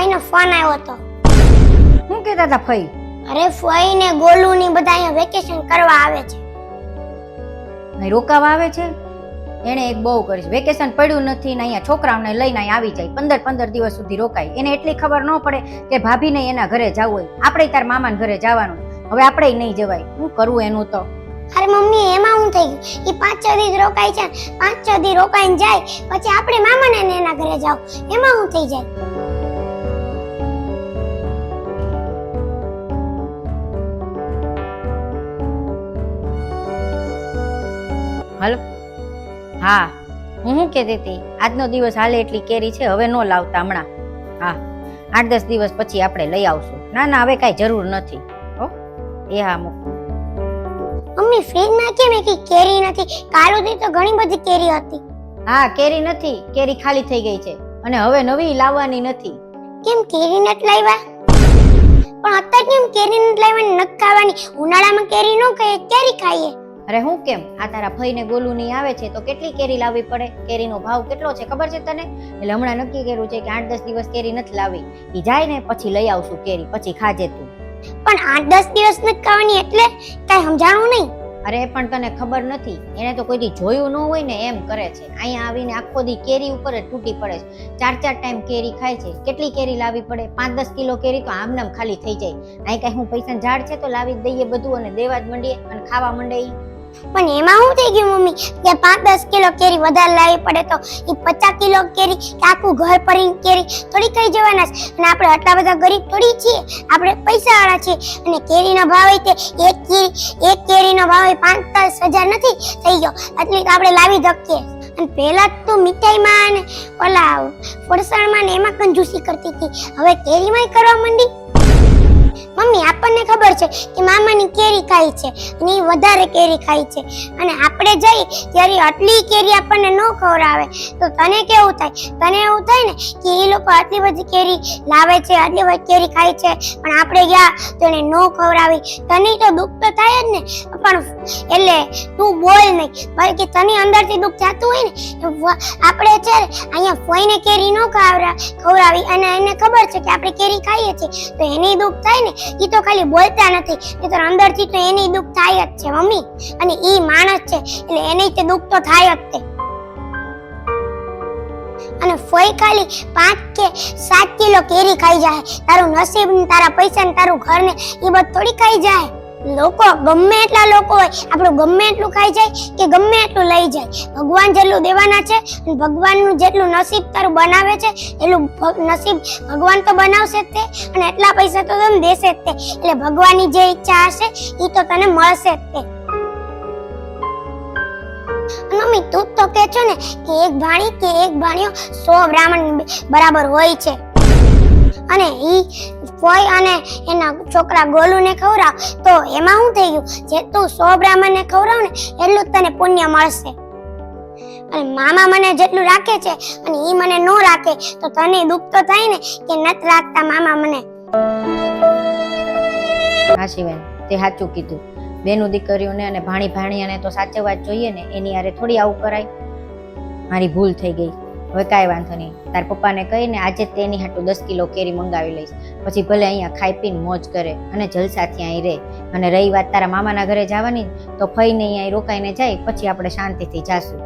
ફઈનો phone આવ્યો હતો. શું કહેતા હતા ફઈ? અરે ફઈ ને ગોલુ ની બધા અહીંયા વેકેશન કરવા આવે છે. અહીં રોકાવા આવે છે? એને એક બહુ કરીશ, વેકેશન પડ્યું નથી ને અહીંયા છોકરાઓને લઈને અહીં આવી જાય, 15 દિવસ સુધી રોકાય. એને એટલી ખબર ન પડે કે ભાભીને એના ઘરે જવું હોય. આપણે તાર મામાના ઘરે જવાનું, હવે આપણે નહીં જવાય. શું કરવું એનું તો? અરે મમ્મી એમાં હું થઈ ગયું, ઈ 5-6 દિવસ રોકાય છે, 5-6 દિવસ રોકાઈને જાય પછી આપણે મામાને ને એના ઘરે જાવ, એમાં હું થઈ જાય. હાલો. હા, હું શું કહેતી હતી, આજનો દિવસ હાલે એટલી કેરી છે, હવે ન લાવતા હમણાં. હા, 8-10 દિવસ પછી આપણે લઈ આવશું. ના ના, હવે કાંઈ જરૂર નથી. હો એ હા મૂક. મમ્મી ફ્રીજમાં કેમ એકી કેરી નથી? કાલ સુધી તો ઘણી બધી કેરી હતી. હા, કેરી નથી, કેરી ખાલી થઈ ગઈ છે અને હવે નવી લાવવાની નથી. કેમ કેરી નથી લાવ્યા? પણ અત્યારે કેમ કેરી નથી લાવવાની, નથી ખાવાની? ઉનાળામાં કેરી ન ખાઈએ, કેરી ખાઈએ. અરે હું કેમ, આ તારા ફઈને ગોલુની આવે છે તો કેટલી કેરી લાવવી પડે? કેરીનો ભાવ કેટલો છે ખબર છે તને? એટલે હમણાં નક્કી કર્યું છે કે 8-10 દિવસ કેરી નથી લાવી. ઈ જાય ને પછી લઈ આવશું કેરી, પછી ખાજે તું. પણ 8-10 દિવસ નથી ખાવાની એટલે કઈ સમજાણું નહીં. અરે પણ તને ખબર નથી, એને તો કોઈ દી જોયું ન હોય ને એમ કરે છે. અહીંયા આવીને આખો દી કેરી ઉપર જ તૂટી પડે છે. 4 ટાઈમ કેરી ખાય છે. કેટલી કેરી લાવવી પડે? 5-10 કિલો કેરી તો આમનામ ખાલી થઈ જાય. અહીં કઈ હું પૈસા ઝાડ છે તો લાવી દઈએ બધું અને દેવા જ માંડીએ અને ખાવા માંડે. પણ એમાં શું થઈ ગયું મમ્મી કે 5-10 કિલો કેરી વધારે લાવવી પડે તો ઈ 50 કિલો કેરી કે આખું ઘર ભરીને કેરી થોડી ખાઈ જવાના છે? અને આપણે આટલા બધા ગરીબ થોડી છીએ, આપણે પૈસા વાળા છીએ. અને કેરીનો ભાવ એક કેરીનો ભાવ 5-10 હજાર નથી થઈ ગયો, એટલી તો આપણે લાવી શકીએ. અને પહેલા તો મીઠાઈમાં અને ઓલા ફરસાણમાં ને એમાં કંજૂસી કરતી હતી, હવે કેરીમાંય કરવા માંડી. મમ્મી આપણને ખબર છે કે મામાની કેરી ખાઈ છે અને એ વધારે કેરી ખાઈ છે, અને આપણે જઈ ત્યારે આટલી કેરી આપણને ન ખવડાવે તો તને કેવું થાય? તને એવું થાય ને કે એ લોકો આટલી બધી કેરી લાવે છે, આટલી બધી કેરી ખાય છે, પણ આપણે ગયા તો એને ન ખવડાવી. તને તો દુઃખ તો થાય જ ને. પણ એટલે તું બોલ નહીં, બાકી તને અંદરથી દુઃખ થતું હોય ને. આપણે છે અહીંયા ફોઈને કેરી ન ખવડાવી અને એને ખબર છે કે આપણે કેરી ખાઈએ છીએ તો એની દુઃખ થાય ને. ઈ તો ખાલી બોલતા નથી, નહીંતર અંદરથી તો એની દુઃખ થાય જ છે મમ્મી. અને ઈ માણસ છે એટલે એને તે દુઃખ તો થાય જ તે. અને ફોઈ ખાલી 5 કે 7 કિલો કેરી ખાઈ જાય, તારું નસીબ ને તારા પૈસા ને તારું ઘર ને ઈ બધું થોડી ખાઈ જાય. લોકો ગમે એટલા લોકો હોય, આપણું ગમે એટલું ખાઈ જાય કે ગમે એટલું લઈ જાય, ભગવાન જેટલું દેવાના છે અને ભગવાનનું જેટલું નસીબ તારું બનાવે છે એટલું નસીબ ભગવાન તો બનાવશે જ તે, અને એટલા પૈસા તો તને દેશે જ તે. એટલે ભગવાનની જે ઈચ્છા હશે એ તો તને મળશે જ તે. મમ્મી તું તો કહે છો ને કે એક ભાણી કે એક ભાણિયો 100 બ્રાહ્મણ બરાબર હોય છે, અને ઈ ફોઈ અને એના છોકરા ગોલુને ખવડાવ તો એમાં શું થઈ ગયું? જે તું 100 બ્રાહ્મણને ખવડાવ ને એટલું તને પુણ્ય મળશે. અને મામા મને જેટલું રાખે છે અને ઈ મને ન રાખે તો તને દુઃખ તો થાય ને કે નથી રાખતા મામા મને. હા શિવેન, તે સાચું કીધું. બેનું દીકરીઓને અને ભાણી ભાણિયાને તો સાચવવા જ જોઈએ ને, એની હારે થોડી આવું કરાય. મારી ભૂલ થઈ ગઈ, હવે કાંઈ વાંધો નહીં. તાર પપ્પાને કહીને આજે તેની હાટું 10 કિલો કેરી મંગાવી લઈશ, પછી ભલે અહીંયા ખાઈ પીને મોજ કરે અને જલસાથી અહીં રહે. અને રહી વાત તારા મામાના ઘરે જવાની તો ફઈને અહીંયા રોકાઈને જાય, પછી આપણે શાંતિથી જાશું.